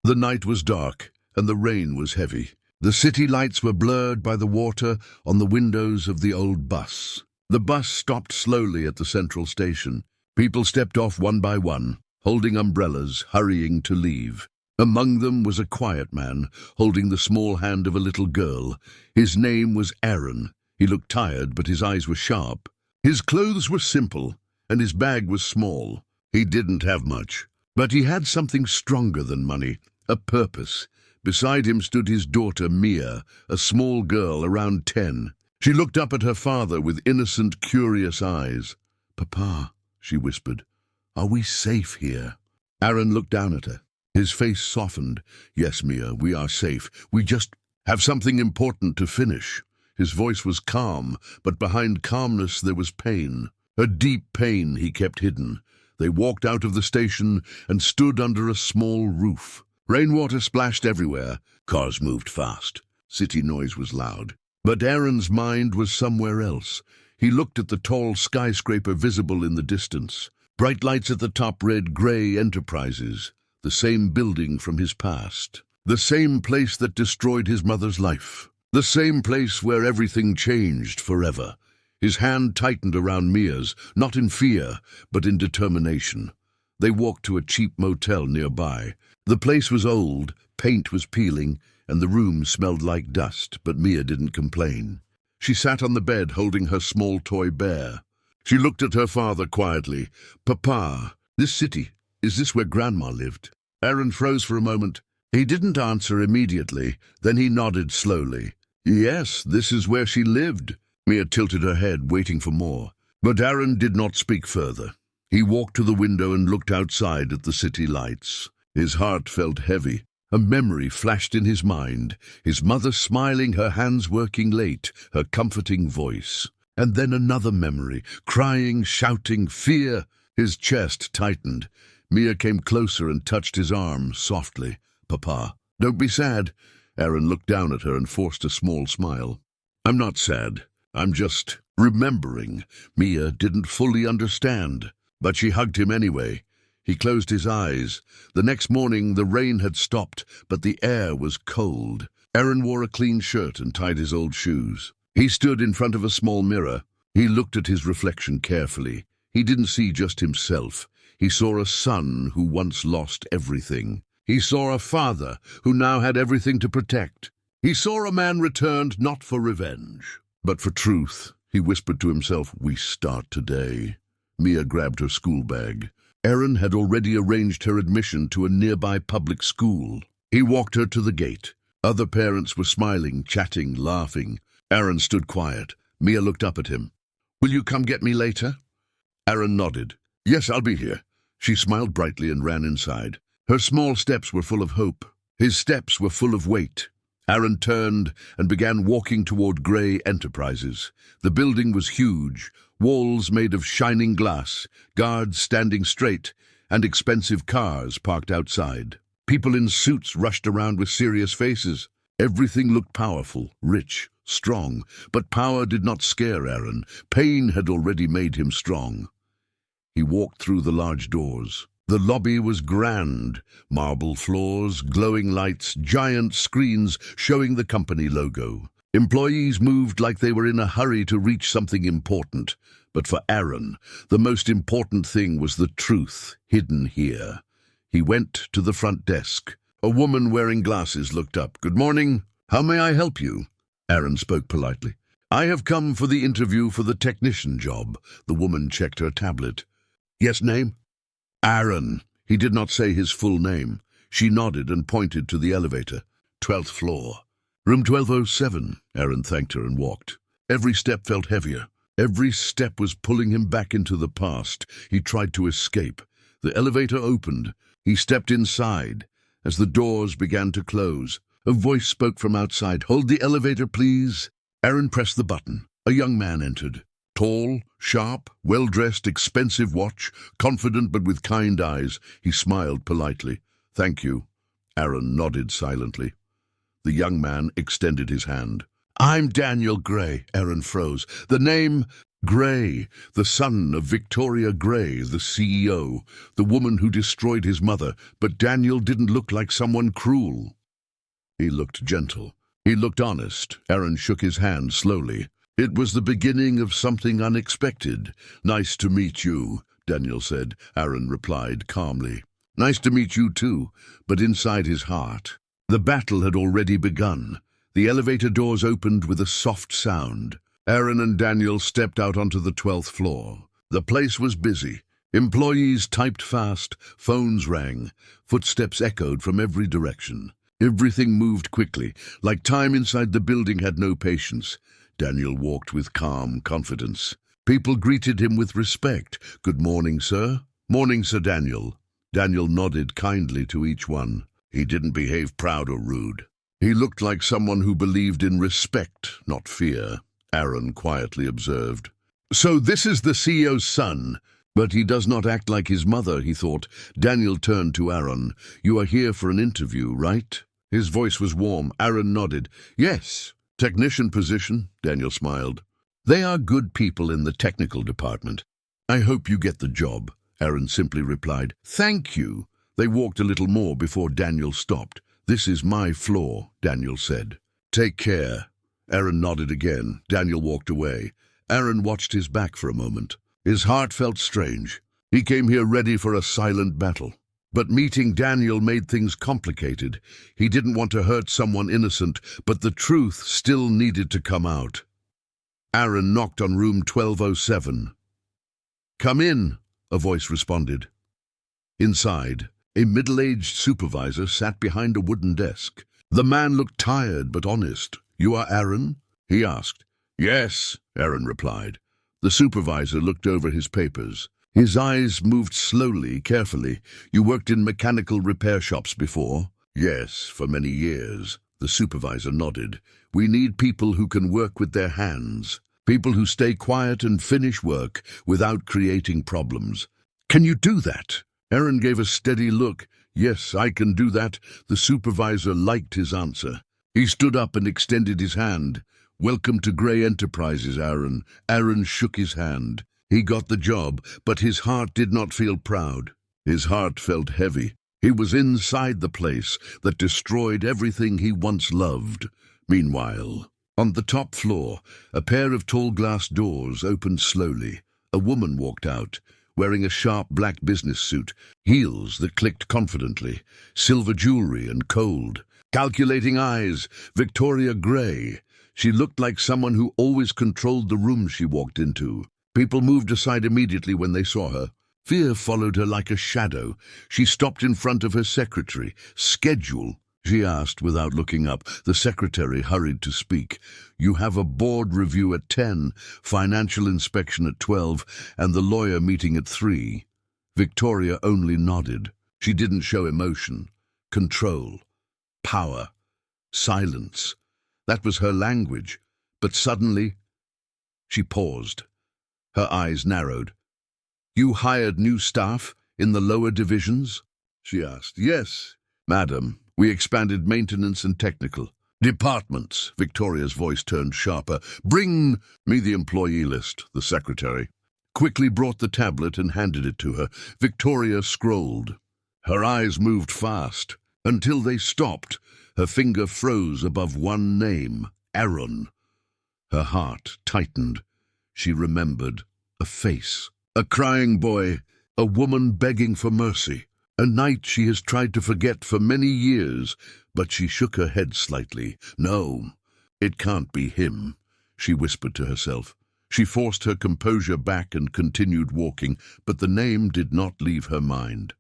The night was dark, and the rain was heavy. The city lights were blurred by the water on the windows of the old bus. The bus stopped slowly at the central station. People stepped off one by one, holding umbrellas, hurrying to leave. Among them was a quiet man, holding the small hand of a little girl. His name was Aaron. He looked tired, but his eyes were sharp. His clothes were simple, and his bag was small. He didn't have much, but he had something stronger than money, a purpose. Beside him stood his daughter, Mia, a small girl around 10. She looked up at her father with innocent, curious eyes. "Papa," she whispered, "are we safe here?" Aaron looked down at her. His face softened. "Yes, Mia, we are safe. We just have something important to finish." His voice was calm, but behind calmness there was pain. A deep pain he kept hidden. They walked out of the station and stood under a small roof. Rainwater splashed everywhere. Cars moved fast. City noise was loud. But Aaron's mind was somewhere else. He looked at the tall skyscraper visible in the distance. Bright lights at the top read Gray Enterprises, the same building from his past. The same place that destroyed his mother's life. The same place where everything changed forever. His hand tightened around Mia's, not in fear, but in determination. They walked to a cheap motel nearby. The place was old, paint was peeling, and the room smelled like dust, but Mia didn't complain. She sat on the bed holding her small toy bear. She looked at her father quietly. "Papa, this city, is this where Grandma lived?" Aaron froze for a moment. He didn't answer immediately. Then he nodded slowly. "Yes, this is where she lived." Mia tilted her head, waiting for more. But Aaron did not speak further. He walked to the window and looked outside at the city lights. His heart felt heavy. A memory flashed in his mind. His mother smiling, her hands working late, her comforting voice. And then another memory, crying, shouting, fear. His chest tightened. Mia came closer and touched his arm softly. "Papa, don't be sad." Aaron looked down at her and forced a small smile. "I'm not sad. I'm just remembering." Mia didn't fully understand, but she hugged him anyway. He closed his eyes. The next morning the rain had stopped, but the air was cold. Aaron wore a clean shirt and tied his old shoes. He stood in front of a small mirror. He looked at his reflection carefully. He didn't see just himself. He saw a son who once lost everything. He saw a father who now had everything to protect. He saw a man returned not for revenge, but for truth. He whispered to himself, "We start today." Mia grabbed her school bag. Aaron had already arranged her admission to a nearby public school. He walked her to the gate. Other parents were smiling, chatting, laughing. Aaron stood quiet. Mia looked up at him. "Will you come get me later?" Aaron nodded. "Yes, I'll be here." She smiled brightly and ran inside. Her small steps were full of hope. His steps were full of weight. Aaron turned and began walking toward Gray Enterprises. The building was huge, walls made of shining glass, guards standing straight, and expensive cars parked outside. People in suits rushed around with serious faces. Everything looked powerful, rich, strong, but power did not scare Aaron. Pain had already made him strong. He walked through the large doors. The lobby was grand, marble floors, glowing lights, giant screens showing the company logo. Employees moved like they were in a hurry to reach something important. But for Aaron, the most important thing was the truth hidden here. He went to the front desk. A woman wearing glasses looked up. "Good morning. How may I help you?" Aaron spoke politely. "I have come for the interview for the technician job." The woman checked her tablet. "Yes, name?" "Aaron." He did not say his full name. She nodded and pointed to the elevator. 12th floor. "Room 1207. Aaron thanked her and walked. Every step felt heavier. Every step was pulling him back into the past. He tried to escape. The elevator opened. He stepped inside. As the doors began to close, a voice spoke from outside. "Hold the elevator, please." Aaron pressed the button. A young man entered. Tall, sharp, well-dressed, expensive watch, confident but with kind eyes. He smiled politely. "Thank you." Aaron nodded silently. The young man extended his hand. "I'm Daniel Gray." Aaron froze. "The name..." Gray, the son of Victoria Gray, the CEO, the woman who destroyed his mother, but Daniel didn't look like someone cruel. He looked gentle. He looked honest. Aaron shook his hand slowly. It was the beginning of something unexpected. "Nice to meet you," Daniel said. Aaron replied calmly. "Nice to meet you too," but inside his heart. The battle had already begun. The elevator doors opened with a soft sound. Aaron and Daniel stepped out onto the 12th floor. The place was busy. Employees typed fast, phones rang, footsteps echoed from every direction. Everything moved quickly, like time inside the building had no patience. Daniel walked with calm confidence. People greeted him with respect. "Good morning, sir." "Morning, Sir Daniel." Daniel nodded kindly to each one. He didn't behave proud or rude. He looked like someone who believed in respect, not fear, Aaron quietly observed. "So this is the CEO's son, but he does not act like his mother," he thought. Daniel turned to Aaron. "You are here for an interview, right?" His voice was warm. Aaron nodded. "Yes." "Technician position," Daniel smiled. "They are good people in the technical department. I hope you get the job," Aaron simply replied. "Thank you." They walked a little more before Daniel stopped. "This is my floor," Daniel said. "Take care." Aaron nodded again. Daniel walked away. Aaron watched his back for a moment. His heart felt strange. He came here ready for a silent battle. But meeting Daniel made things complicated. He didn't want to hurt someone innocent, but the truth still needed to come out. Aaron knocked on room 1207. "Come in," a voice responded. Inside, a middle-aged supervisor sat behind a wooden desk. The man looked tired but honest. "You are Aaron?" he asked. "Yes," Aaron replied. The supervisor looked over his papers. His eyes moved slowly, carefully. "You worked in mechanical repair shops before?" "Yes, for many years." The supervisor nodded. "We need people who can work with their hands. People who stay quiet and finish work without creating problems." "Can you do that?" Aaron gave a steady look. "Yes, I can do that." The supervisor liked his answer. He stood up and extended his hand. "Welcome to Gray Enterprises, Aaron." Aaron shook his hand. He got the job, but his heart did not feel proud. His heart felt heavy. He was inside the place that destroyed everything he once loved. Meanwhile, on the top floor, a pair of tall glass doors opened slowly. A woman walked out, wearing a sharp black business suit, heels that clicked confidently, silver jewelry and cold. Calculating eyes, Victoria Gray. She looked like someone who always controlled the room she walked into. People moved aside immediately when they saw her. Fear followed her like a shadow. She stopped in front of her secretary. "Schedule?" she asked without looking up. The secretary hurried to speak. "You have a board review at 10, financial inspection at 12, and the lawyer meeting at 3. Victoria only nodded. She didn't show emotion. Control. Power. Silence. That was her language. But suddenly, she paused. Her eyes narrowed. "You hired new staff in the lower divisions?" she asked. "Yes, madam. We expanded maintenance and technical departments." Victoria's voice turned sharper. "Bring me the employee list." The secretary quickly brought the tablet and handed it to her. Victoria scrolled. Her eyes moved fast, until they stopped. Her finger froze above one name, Aaron. Her heart tightened. She remembered a face, a crying boy, a woman begging for mercy, a night she has tried to forget for many years, but she shook her head slightly. "No, it can't be him," she whispered to herself. She forced her composure back and continued walking, but the name did not leave her mind.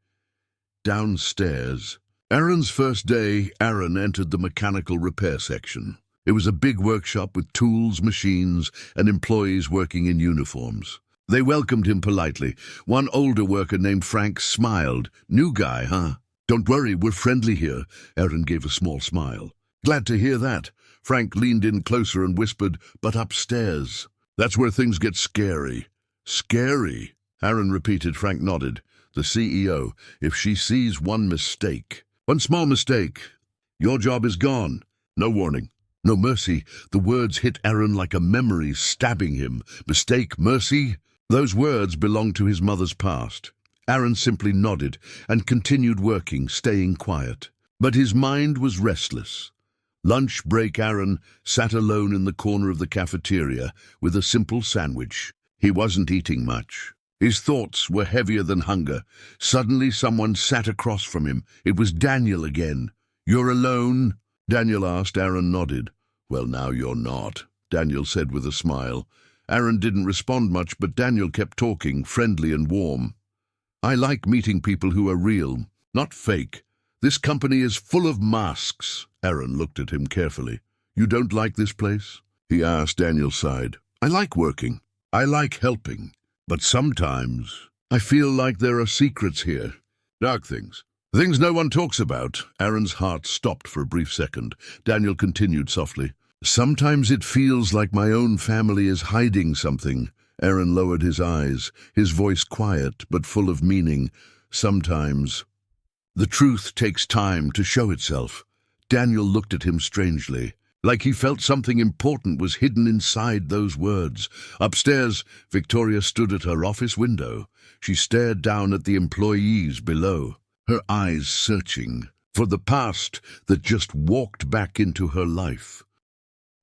Downstairs. Aaron's first day, Aaron entered the mechanical repair section. It was a big workshop with tools, machines, and employees working in uniforms. They welcomed him politely. One older worker named Frank smiled. "New guy, huh?" "Don't worry, we're friendly here." Aaron gave a small smile. "Glad to hear that." Frank leaned in closer and whispered, "But upstairs. That's where things get scary." "Scary?" Aaron repeated. Frank nodded. "The CEO. If she sees one small mistake, your job is gone. No warning." No mercy. The words hit Aaron like a memory, stabbing him. Mistake, mercy? Those words belonged to his mother's past. Aaron simply nodded and continued working, staying quiet. But his mind was restless. Lunch break, Aaron sat alone in the corner of the cafeteria with a simple sandwich. He wasn't eating much. His thoughts were heavier than hunger. Suddenly someone sat across from him. It was Daniel again. "You're alone?" Daniel asked. Aaron nodded. "Well, now you're not," Daniel said with a smile. Aaron didn't respond much, but Daniel kept talking, friendly and warm. "I like meeting people who are real, not fake. This company is full of masks." Aaron looked at him carefully. "You don't like this place?" he asked. Daniel sighed. "I like working. I like helping. But sometimes I feel like there are secrets here. Dark things. Things no one talks about." Aaron's heart stopped for a brief second. Daniel continued softly. "Sometimes it feels like my own family is hiding something." Aaron lowered his eyes, his voice quiet but full of meaning. "Sometimes the truth takes time to show itself." Daniel looked at him strangely, like he felt something important was hidden inside those words. Upstairs, Victoria stood at her office window. She stared down at the employees below, her eyes searching for the past that just walked back into her life.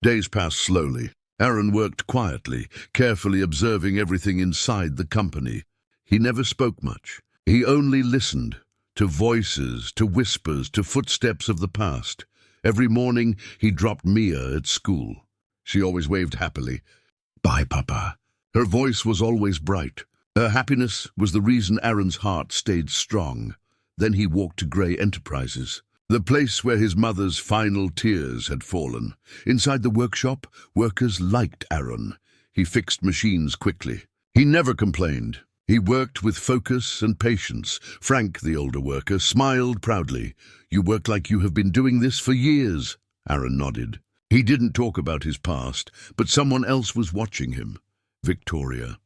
Days passed slowly. Aaron worked quietly, carefully observing everything inside the company. He never spoke much. He only listened to voices, to whispers, to footsteps of the past. Every morning he dropped Mia at school. She always waved happily. "Bye, Papa." Her voice was always bright. Her happiness was the reason Aaron's heart stayed strong. Then he walked to Grey Enterprises, the place where his mother's final tears had fallen. Inside the workshop, workers liked Aaron. He fixed machines quickly. He never complained. He worked with focus and patience. Frank, the older worker, smiled proudly. "You work like you have been doing this for years." Aaron nodded. He didn't talk about his past, but someone else was watching him. Victoria.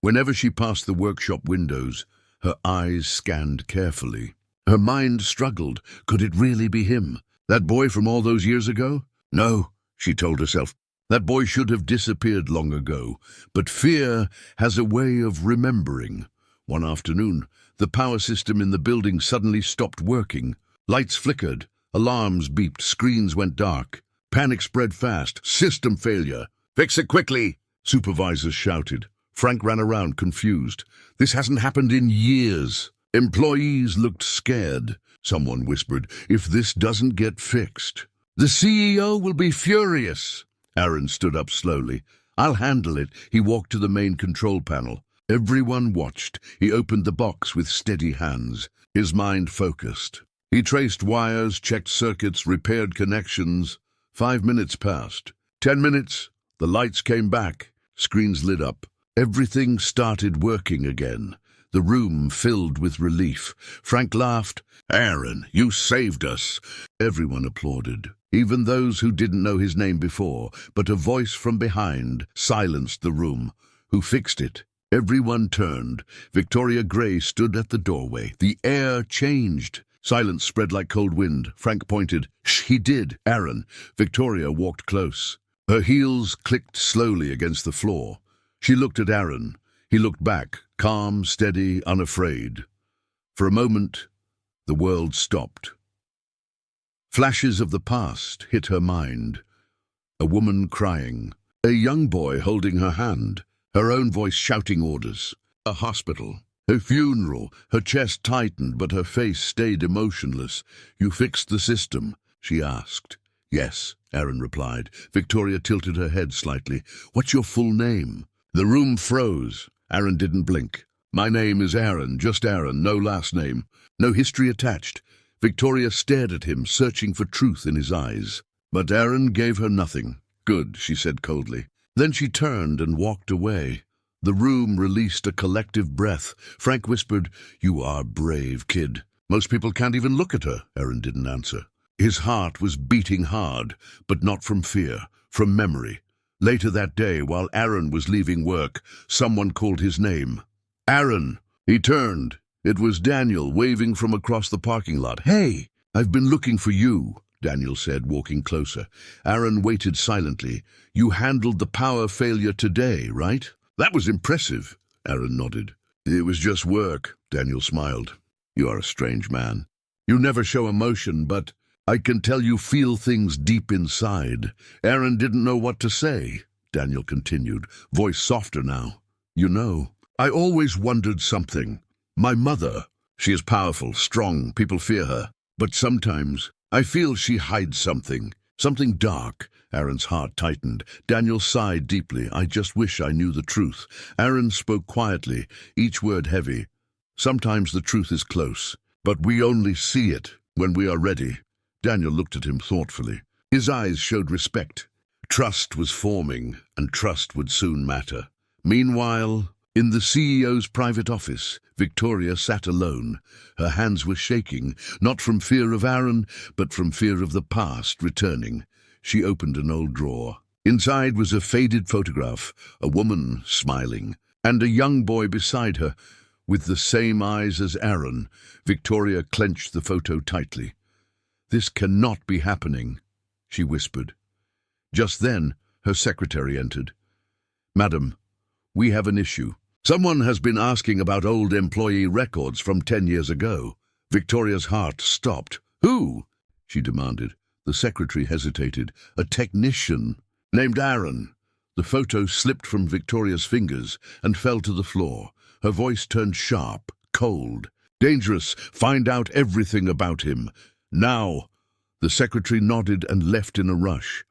Whenever she passed the workshop windows, her eyes scanned carefully. Her mind struggled. Could it really be him? That boy from all those years ago? No, she told herself. That boy should have disappeared long ago. But fear has a way of remembering. One afternoon, the power system in the building suddenly stopped working. Lights flickered, alarms beeped, screens went dark. Panic spread fast. "System failure. Fix it quickly," supervisors shouted. Frank ran around, confused. "This hasn't happened in years." Employees looked scared. Someone whispered, "If this doesn't get fixed, the CEO will be furious." Aaron stood up slowly. "I'll handle it." He walked to the main control panel. Everyone watched. He opened the box with steady hands, his mind focused. He traced wires, checked circuits, repaired connections. 5 minutes passed. 10 minutes. The lights came back. Screens lit up. Everything started working again. The room filled with relief. Frank laughed. "Aaron, you saved us." Everyone applauded, even those who didn't know his name before, but a voice from behind silenced the room. "Who fixed it?" Everyone turned. Victoria Grey stood at the doorway. The air changed. Silence spread like cold wind. Frank pointed. "Shh, he did." "Aaron." Victoria walked close. Her heels clicked slowly against the floor. She looked at Aaron. He looked back, calm, steady, unafraid. For a moment, the world stopped. Flashes of the past hit her mind. A woman crying, a young boy holding her hand, her own voice shouting orders. A hospital, a funeral. Her chest tightened, but her face stayed emotionless. "You fixed the system?" she asked. "Yes," Aaron replied. Victoria tilted her head slightly. "What's your full name?" The room froze. Aaron didn't blink. "My name is Aaron, just Aaron, no last name, no history attached." Victoria stared at him, searching for truth in his eyes. But Aaron gave her nothing. "Good," she said coldly. Then she turned and walked away. The room released a collective breath. Frank whispered, "You are brave, kid." "Most people can't even look at her." Aaron didn't answer. His heart was beating hard, but not from fear, from memory. Later that day, while Aaron was leaving work, someone called his name. "Aaron!" He turned. It was Daniel, waving from across the parking lot. "Hey, I've been looking for you." Daniel said, walking closer. Aaron waited silently. "You handled the power failure today, right?" "That was impressive," Aaron nodded. "It was just work," Daniel smiled. "You are a strange man. You never show emotion, but I can tell you feel things deep inside." Aaron didn't know what to say. Daniel continued, voice softer now. "You know, I always wondered something. My mother, she is powerful, strong, people fear her. But sometimes I feel she hides something dark." Aaron's heart tightened. Daniel sighed deeply. "I just wish I knew the truth." Aaron spoke quietly, each word heavy. "Sometimes the truth is close, but we only see it when we are ready." Daniel looked at him thoughtfully. His eyes showed respect. Trust was forming, and trust would soon matter. Meanwhile, in the CEO's private office, Victoria sat alone. Her hands were shaking, not from fear of Aaron, but from fear of the past returning. She opened an old drawer. Inside was a faded photograph, a woman smiling, and a young boy beside her, with the same eyes as Aaron. Victoria clenched the photo tightly. "This cannot be happening," she whispered. Just then, her secretary entered. "Madam, we have an issue. Someone has been asking about old employee records from 10 years ago." Victoria's heart stopped. "Who?" she demanded. The secretary hesitated. "A technician named Aaron." The photo slipped from Victoria's fingers and fell to the floor. Her voice turned sharp, cold. "Dangerous. Find out everything about him. Now." The secretary nodded and left in a rush.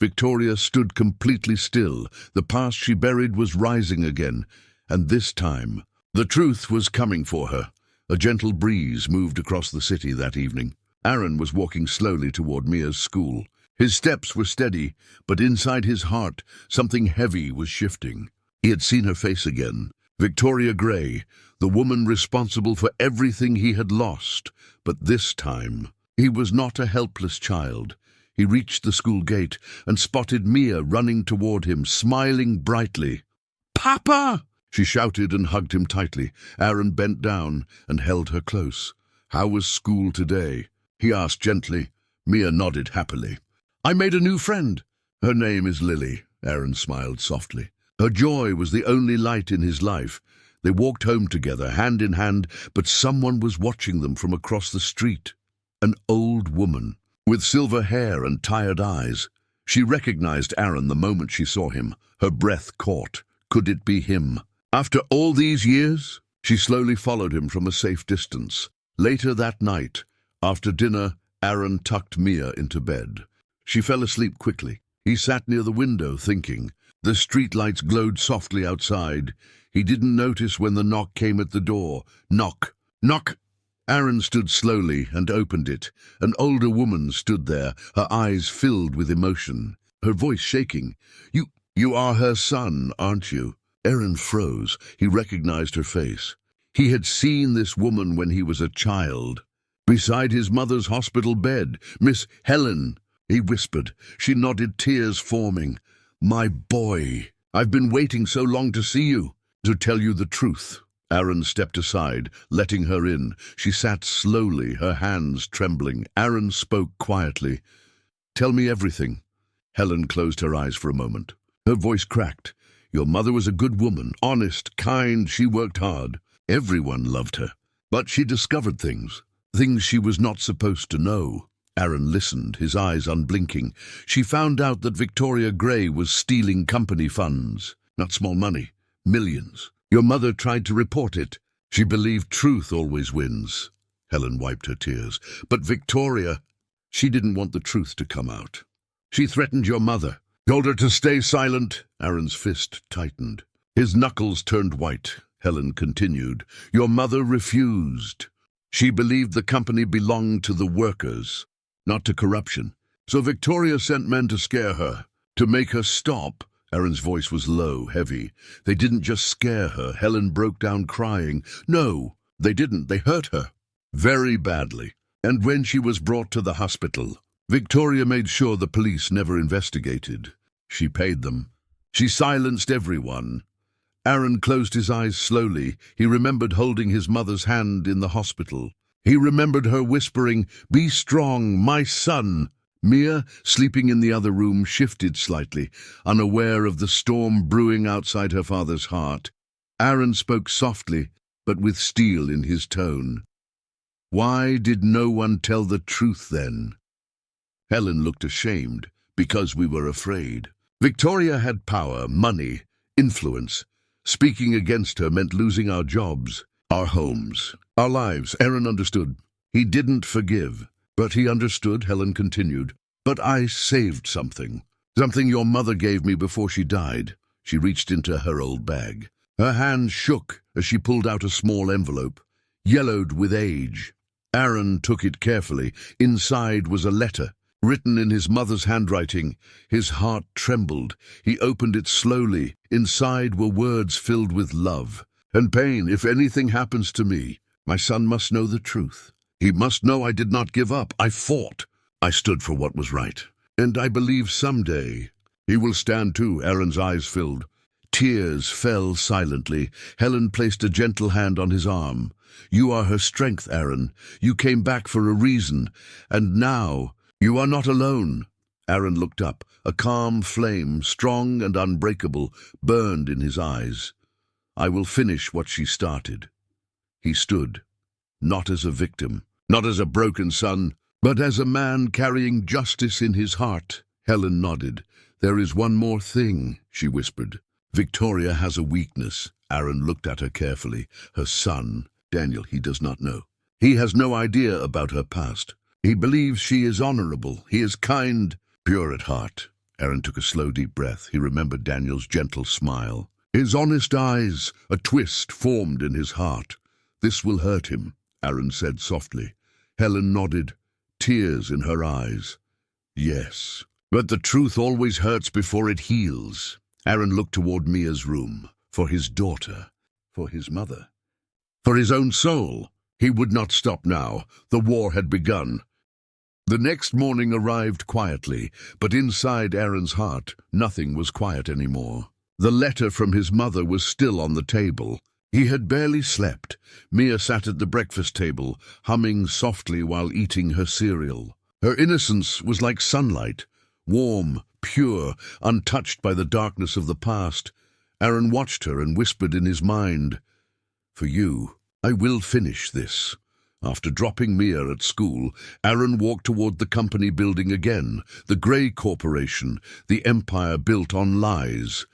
Victoria stood completely still. The past she buried was rising again. And this time, the truth was coming for her. A gentle breeze moved across the city that evening. Aaron was walking slowly toward Mia's school. His steps were steady, but inside his heart, something heavy was shifting. He had seen her face again. Victoria Gray, the woman responsible for everything he had lost. But this time, he was not a helpless child. He reached the school gate and spotted Mia running toward him, smiling brightly. "Papa!" she shouted and hugged him tightly. Aaron bent down and held her close. "How was school today?" he asked gently. Mia nodded happily. "I made a new friend." "Her name is Lily," Aaron smiled softly. Her joy was the only light in his life. They walked home together, hand in hand, but someone was watching them from across the street. An old woman, with silver hair and tired eyes. She recognized Aaron the moment she saw him. Her breath caught. Could it be him? After all these years? She slowly followed him from a safe distance. Later that night, after dinner, Aaron tucked Mia into bed. She fell asleep quickly. He sat near the window, thinking. The streetlights glowed softly outside. He didn't notice when the knock came at the door. Knock! Knock! Aaron stood slowly and opened it. An older woman stood there, her eyes filled with emotion, her voice shaking. You are her son, aren't you?" Aaron froze. He recognized her face. He had seen this woman when he was a child. Beside his mother's hospital bed. "Miss Helen," he whispered. She nodded, tears forming. "My boy, I've been waiting so long to see you." "To tell you the truth." Aaron stepped aside, letting her in. She sat slowly, her hands trembling. Aaron spoke quietly. "Tell me everything." Helen closed her eyes for a moment. Her voice cracked. "Your mother was a good woman, honest, kind, she worked hard. Everyone loved her. But she discovered things she was not supposed to know." Aaron listened, his eyes unblinking. "She found out that Victoria Gray was stealing company funds. Not small money, millions. Your mother tried to report it. She believed truth always wins." Helen wiped her tears. "But Victoria, she didn't want the truth to come out. She threatened your mother. Told her to stay silent." Aaron's fist tightened. His knuckles turned white. Helen continued. "Your mother refused. She believed the company belonged to the workers, not to corruption. So Victoria sent men to scare her, to make her stop." Aaron's voice was low, heavy. "They didn't just scare her." Helen broke down crying. "No, they didn't. They hurt her. Very badly. And when she was brought to the hospital, Victoria made sure the police never investigated. She paid them. She silenced everyone." Aaron closed his eyes slowly. He remembered holding his mother's hand in the hospital. He remembered her whispering, "Be strong, my son." Mia, sleeping in the other room, shifted slightly, unaware of the storm brewing outside her father's heart. Aaron spoke softly, but with steel in his tone. "Why did no one tell the truth then?" Helen looked ashamed. "Because we were afraid." Victoria had power, money, influence. Speaking against her meant losing our jobs, our homes, our lives. Aaron understood. He didn't forgive. But he understood, Helen continued. "But I saved something. Something your mother gave me before she died." She reached into her old bag. Her hand shook as she pulled out a small envelope, yellowed with age. Aaron took it carefully. Inside was a letter, written in his mother's handwriting. His heart trembled. He opened it slowly. Inside were words filled with love and pain. "If anything happens to me, my son must know the truth. He must know I did not give up. I fought. I stood for what was right. And I believe someday he will stand too." Aaron's eyes filled. Tears fell silently. Helen placed a gentle hand on his arm. "You are her strength, Aaron. You came back for a reason. And now you are not alone." Aaron looked up. A calm flame, strong and unbreakable, burned in his eyes. "I will finish what she started." He stood, not as a victim, not as a broken son, but as a man carrying justice in his heart. Helen nodded. "There is one more thing," she whispered. "Victoria has a weakness." Aaron looked at her carefully. "Her son, Daniel, he does not know. He has no idea about her past. He believes she is honorable. He is kind, pure at heart." Aaron took a slow, deep breath. He remembered Daniel's gentle smile. His honest eyes, a twist formed in his heart. "This will hurt him," Aaron said softly. Helen nodded, tears in her eyes. "Yes, but the truth always hurts before it heals." Aaron looked toward Mia's room. For his daughter, for his mother, for his own soul. He would not stop now. The war had begun. The next morning arrived quietly, but inside Aaron's heart, nothing was quiet anymore. The letter from his mother was still on the table. He had barely slept. Mia sat at the breakfast table, humming softly while eating her cereal. Her innocence was like sunlight, warm, pure, untouched by the darkness of the past. Aaron watched her and whispered in his mind, "For you, I will finish this." After dropping Mia at school, Aaron walked toward the company building again, the Grey Corporation, the empire built on lies.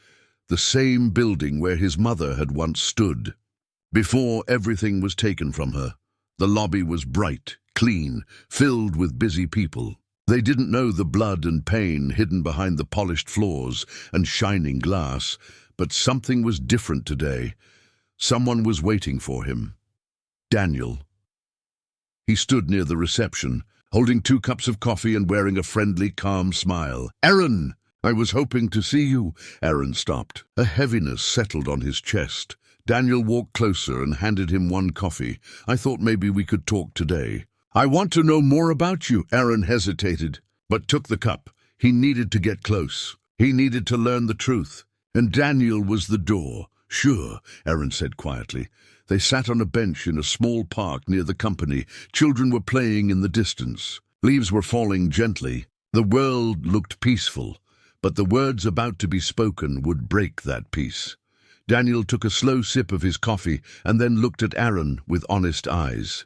The same building where his mother had once stood. Before everything was taken from her, the lobby was bright, clean, filled with busy people. They didn't know the blood and pain hidden behind the polished floors and shining glass, but something was different today. Someone was waiting for him. Daniel. He stood near the reception, holding 2 cups of coffee and wearing a friendly, calm smile. "Aaron! I was hoping to see you." Aaron stopped. A heaviness settled on his chest. Daniel walked closer and handed him 1 coffee. "I thought maybe we could talk today." "I want to know more about you." Aaron hesitated, but took the cup. He needed to get close. He needed to learn the truth. And Daniel was the door. "Sure," Aaron said quietly. They sat on a bench in a small park near the company. Children were playing in the distance. Leaves were falling gently. The world looked peaceful. But the words about to be spoken would break that peace. Daniel took a slow sip of his coffee and then looked at Aaron with honest eyes.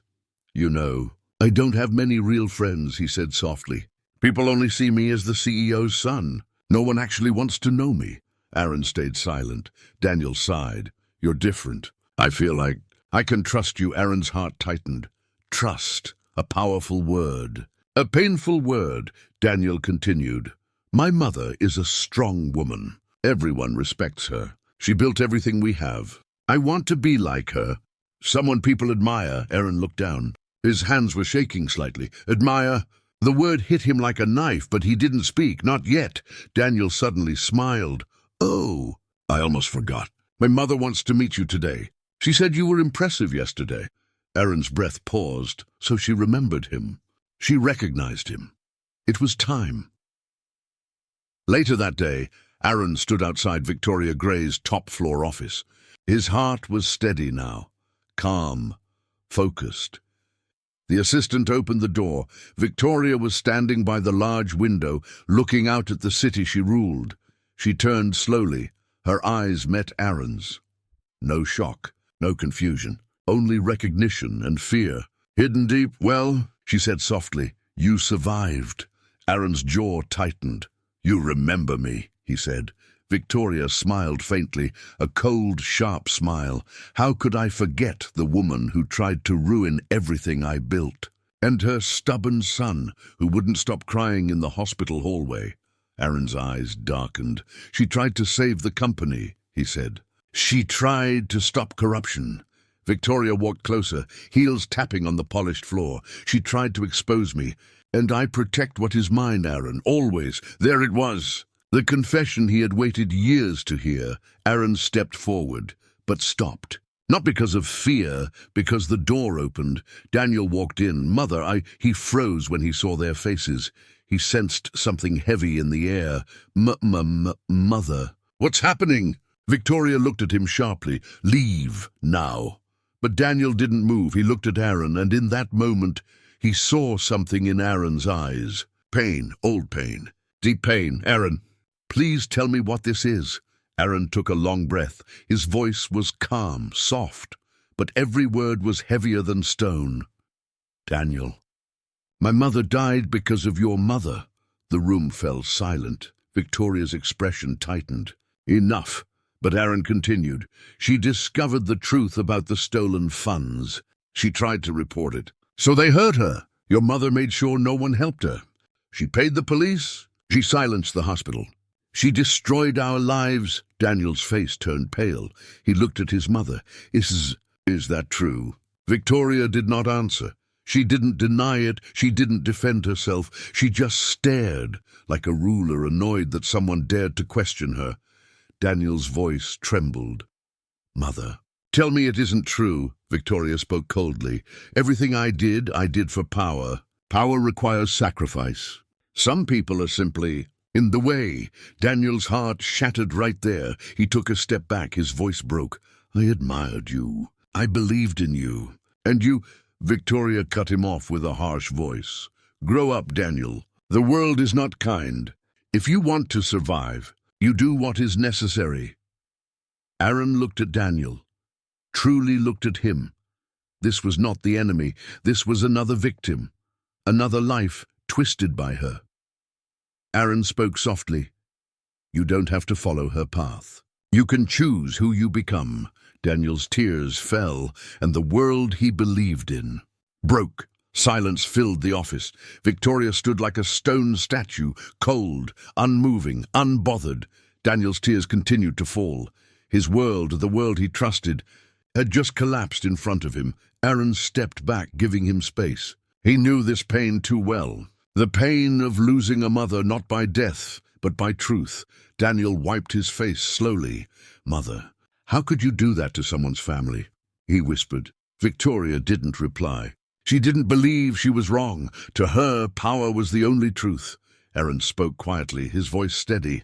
"You know, I don't have many real friends," he said softly. "People only see me as the CEO's son. No one actually wants to know me." Aaron stayed silent. Daniel sighed. "You're different. I feel like I can trust you." Aaron's heart tightened. Trust, a powerful word. "A painful word," Daniel continued. "My mother is a strong woman. Everyone respects her. She built everything we have. I want to be like her. Someone people admire." Aaron looked down. His hands were shaking slightly. "Admire?" The word hit him like a knife, but he didn't speak. "Not yet." Daniel suddenly smiled. "Oh, I almost forgot. My mother wants to meet you today. She said you were impressive yesterday." Aaron's breath paused, so she remembered him. She recognized him. It was time. Later that day, Aaron stood outside Victoria Gray's top-floor office. His heart was steady now, calm, focused. The assistant opened the door. Victoria was standing by the large window, looking out at the city she ruled. She turned slowly. Her eyes met Aaron's. No shock, no confusion, only recognition and fear. Hidden deep, well, she said softly, you survived. Aaron's jaw tightened. You remember me, he said. Victoria smiled faintly, a cold, sharp smile. How could I forget the woman who tried to ruin everything I built? And her stubborn son, who wouldn't stop crying in the hospital hallway. Aaron's eyes darkened. She tried to save the company, he said. She tried to stop corruption. Victoria walked closer, heels tapping on the polished floor. She tried to expose me. And I protect what is mine, Aaron, always. There it was. The confession he had waited years to hear. Aaron stepped forward, but stopped. Not because of fear, because the door opened. Daniel walked in. He froze when he saw their faces. He sensed something heavy in the air. Mother. What's happening? Victoria looked at him sharply. Leave, now. But Daniel didn't move. He looked at Aaron, and in that moment, he saw something in Aaron's eyes. Pain, old pain, deep pain. Aaron, please tell me what this is. Aaron took a long breath. His voice was calm, soft, but every word was heavier than stone. Daniel, my mother died because of your mother. The room fell silent. Victoria's expression tightened. Enough. But Aaron continued. She discovered the truth about the stolen funds. She tried to report it. So they hurt her. Your mother made sure no one helped her. She paid the police. She silenced the hospital. She destroyed our lives. Daniel's face turned pale. He looked at his mother. Is that true? Victoria did not answer. She didn't deny it. She didn't defend herself. She just stared, like a ruler annoyed that someone dared to question her. Daniel's voice trembled. Mother, tell me it isn't true. Victoria spoke coldly. Everything I did for power. Power requires sacrifice. Some people are simply in the way. Daniel's heart shattered right there. He took a step back. His voice broke. I admired you. I believed in you. And you... Victoria cut him off with a harsh voice. Grow up, Daniel. The world is not kind. If you want to survive, you do what is necessary. Aaron looked at Daniel. Truly looked at him. This was not the enemy. This was another victim. Another life twisted by her. Aaron spoke softly. You don't have to follow her path. You can choose who you become. Daniel's tears fell, and the world he believed in broke. Silence filled the office. Victoria stood like a stone statue, cold, unmoving, unbothered. Daniel's tears continued to fall. His world, the world he trusted, had just collapsed in front of him. Aaron stepped back, giving him space. He knew this pain too well. The pain of losing a mother not by death, but by truth. Daniel wiped his face slowly. Mother, how could you do that to someone's family? He whispered. Victoria didn't reply. She didn't believe she was wrong. To her, power was the only truth. Aaron spoke quietly, his voice steady.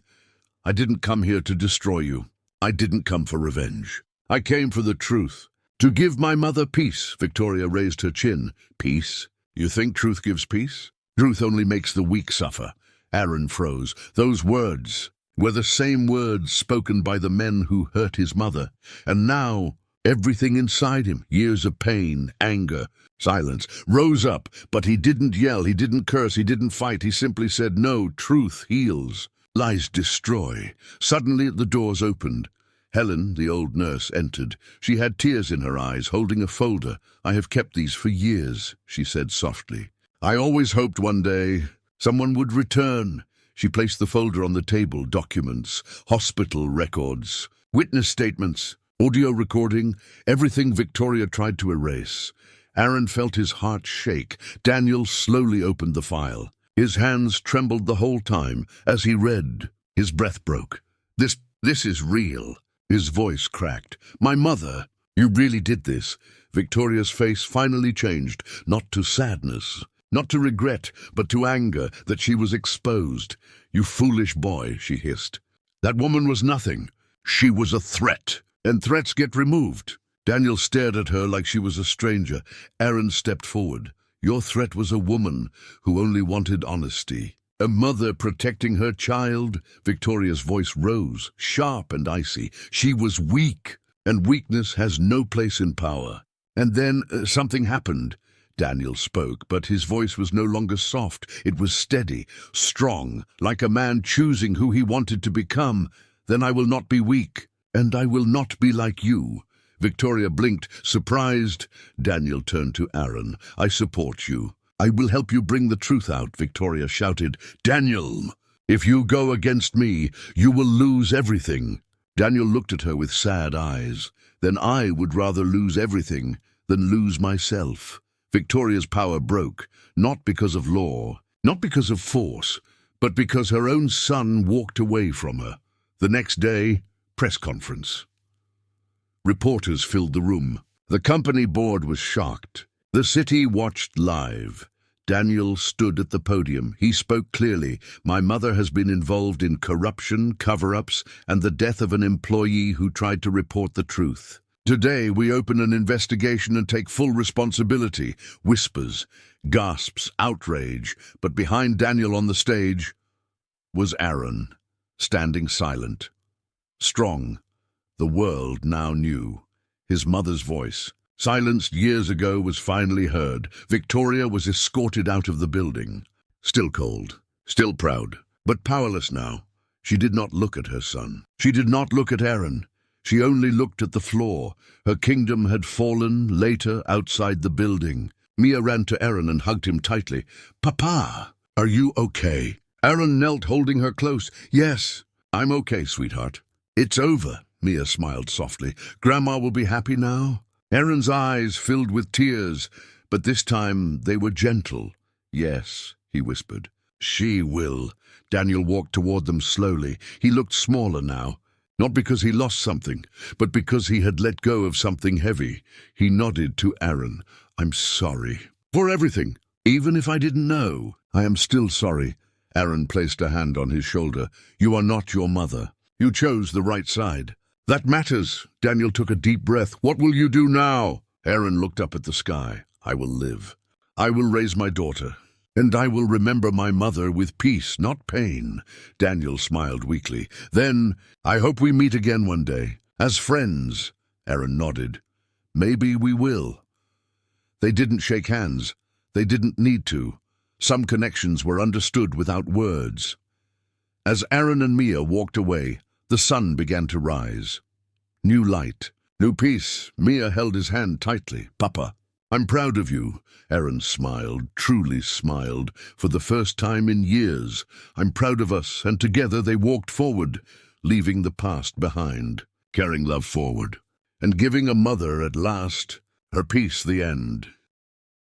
I didn't come here to destroy you. I didn't come for revenge. I came for the truth. To give my mother peace. Victoria raised her chin. Peace? You think truth gives peace? Truth only makes the weak suffer. Aaron froze. Those words were the same words spoken by the men who hurt his mother. And now, everything inside him, years of pain, anger, silence, rose up. But he didn't yell, he didn't curse, he didn't fight. He simply said, no, truth heals. Lies destroy. Suddenly the doors opened. Helen, the old nurse, entered. She had tears in her eyes, holding a folder. I have kept these for years, she said softly. I always hoped one day someone would return. She placed the folder on the table, documents, hospital records, witness statements, audio recording, everything Victoria tried to erase. Aaron felt his heart shake. Daniel slowly opened the file. His hands trembled the whole time. As he read, his breath broke. This is real. His voice cracked. My mother, you really did this. Victoria's face finally changed, not to sadness, not to regret, but to anger that she was exposed. You foolish boy, she hissed. That woman was nothing. She was a threat, and threats get removed. Daniel stared at her like she was a stranger. Aaron stepped forward. Your threat was a woman who only wanted honesty. A mother protecting her child. Victoria's voice rose, sharp and icy. She was weak, and weakness has no place in power. And then something happened. Daniel spoke, but his voice was no longer soft. It was steady, strong, like a man choosing who he wanted to become. Then I will not be weak, and I will not be like you. Victoria blinked, surprised. Daniel turned to Aaron. I support you. I will help you bring the truth out, Victoria shouted. Daniel, if you go against me, you will lose everything. Daniel looked at her with sad eyes. Then I would rather lose everything than lose myself. Victoria's power broke, not because of law, not because of force, but because her own son walked away from her. The next day, press conference. Reporters filled the room. The company board was shocked. The city watched live. Daniel stood at the podium. He spoke clearly. My mother has been involved in corruption, cover-ups, and the death of an employee who tried to report the truth. Today, we open an investigation and take full responsibility. Whispers, gasps, outrage. But behind Daniel on the stage was Aaron, standing silent. Strong. The world now knew. His mother's voice, silenced years ago, was finally heard. Victoria was escorted out of the building. Still cold, still proud, but powerless now. She did not look at her son. She did not look at Aaron. She only looked at the floor. Her kingdom had fallen later outside the building. Mia ran to Aaron and hugged him tightly. Papa, are you okay? Aaron knelt, holding her close. Yes, I'm okay, sweetheart. It's over, Mia smiled softly. Grandma will be happy now. Aaron's eyes filled with tears, but this time they were gentle. Yes, he whispered. She will. Daniel walked toward them slowly. He looked smaller now. Not because he lost something, but because he had let go of something heavy. He nodded to Aaron. I'm sorry. For everything. Even if I didn't know. I am still sorry. Aaron placed a hand on his shoulder. You are not your mother. You chose the right side. That matters. Daniel took a deep breath. What will you do now? Aaron looked up at the sky. I will live. I will raise my daughter. And I will remember my mother with peace, not pain. Daniel smiled weakly. Then, I hope we meet again one day. As friends. Aaron nodded. Maybe we will. They didn't shake hands. They didn't need to. Some connections were understood without words. As Aaron and Mia walked away, the sun began to rise. New light, new peace. Mia held his hand tightly. Papa, I'm proud of you. Aaron smiled, truly smiled, for the first time in years. I'm proud of us, and together they walked forward, leaving the past behind, carrying love forward, and giving a mother at last her peace the end.